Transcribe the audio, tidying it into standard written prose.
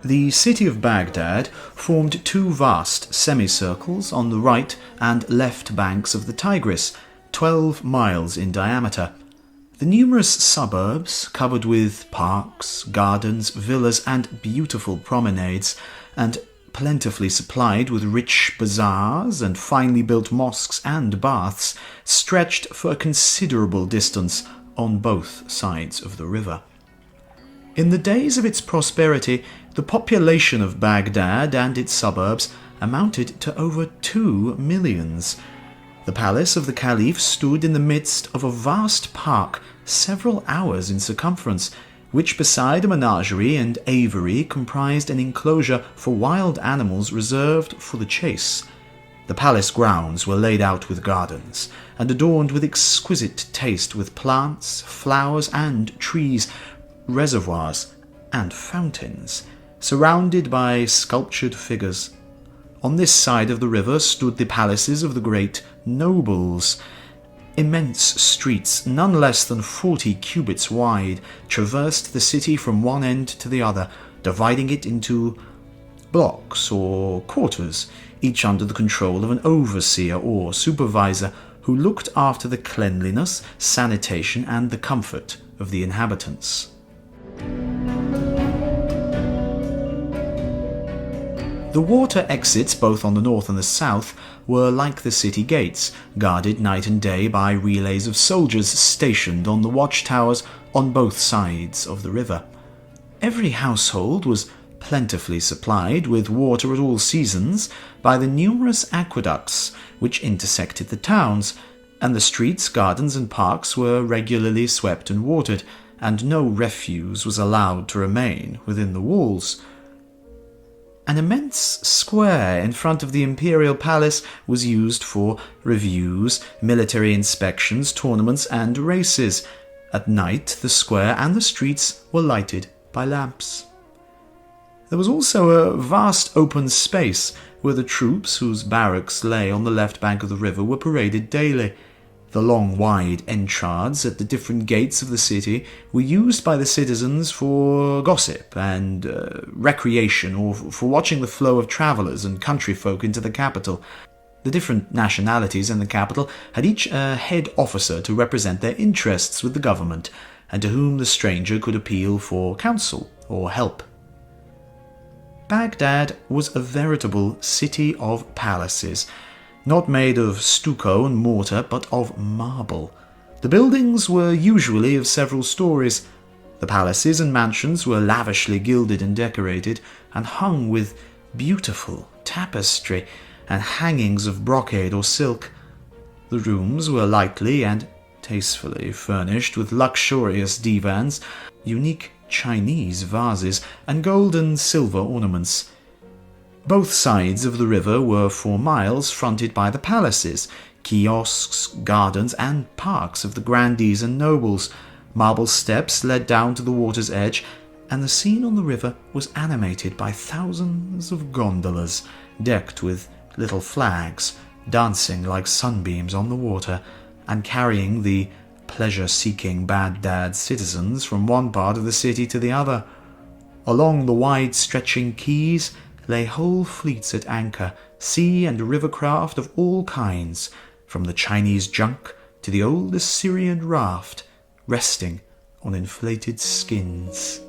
The city of Baghdad formed two vast semicircles on the right and left banks of the Tigris, 12 miles in diameter. The numerous suburbs, covered with parks, gardens, villas, and beautiful promenades, and plentifully supplied with rich bazaars and finely built mosques and baths, stretched for a considerable distance on both sides of the river. In the days of its prosperity, the population of Baghdad and its suburbs amounted to over 2 millions. The palace of the Caliph stood in the midst of a vast park several hours in circumference, which beside a menagerie and aviary comprised an enclosure for wild animals reserved for the chase. The palace grounds were laid out with gardens, and adorned with exquisite taste with plants, flowers, and trees, reservoirs, and fountains, surrounded by sculptured figures. On this side of the river stood the palaces of the great nobles. Immense streets, none less than 40 cubits wide, traversed the city from one end to the other, dividing it into blocks or quarters, each under the control of an overseer or supervisor who looked after the cleanliness, sanitation, and the comfort of the inhabitants. The water exits, both on the north and the south, were like the city gates, guarded night and day by relays of soldiers stationed on the watchtowers on both sides of the river. Every household was plentifully supplied with water at all seasons by the numerous aqueducts which intersected the towns, and the streets, gardens, and parks were regularly swept and watered, and no refuse was allowed to remain within the walls. An immense square in front of the imperial palace was used for reviews, military inspections, tournaments, and races. At night, the square and the streets were lighted by lamps. There was also a vast open space where the troops, whose barracks lay on the left bank of the river, were paraded daily. The long, wide entrades at the different gates of the city were used by the citizens for gossip and recreation, or for watching the flow of travellers and country folk into the capital. The different nationalities in the capital had each a head officer to represent their interests with the government, and to whom the stranger could appeal for counsel or help. Baghdad was a veritable city of palaces, not made of stucco and mortar, but of marble. The buildings were usually of several stories. The palaces and mansions were lavishly gilded and decorated, and hung with beautiful tapestry and hangings of brocade or silk. The rooms were lightly and tastefully furnished with luxurious divans, unique Chinese vases, and gold and silver ornaments. Both sides of the river were for miles fronted by the palaces, kiosks, gardens, and parks of the grandees and nobles. Marble steps led down to the water's edge, and the scene on the river was animated by thousands of gondolas, decked with little flags, dancing like sunbeams on the water, and carrying the pleasure-seeking Baghdad citizens from one part of the city to the other. Along the wide-stretching quays lay whole fleets at anchor, sea and river craft of all kinds, from the Chinese junk to the old Assyrian raft, resting on inflated skins.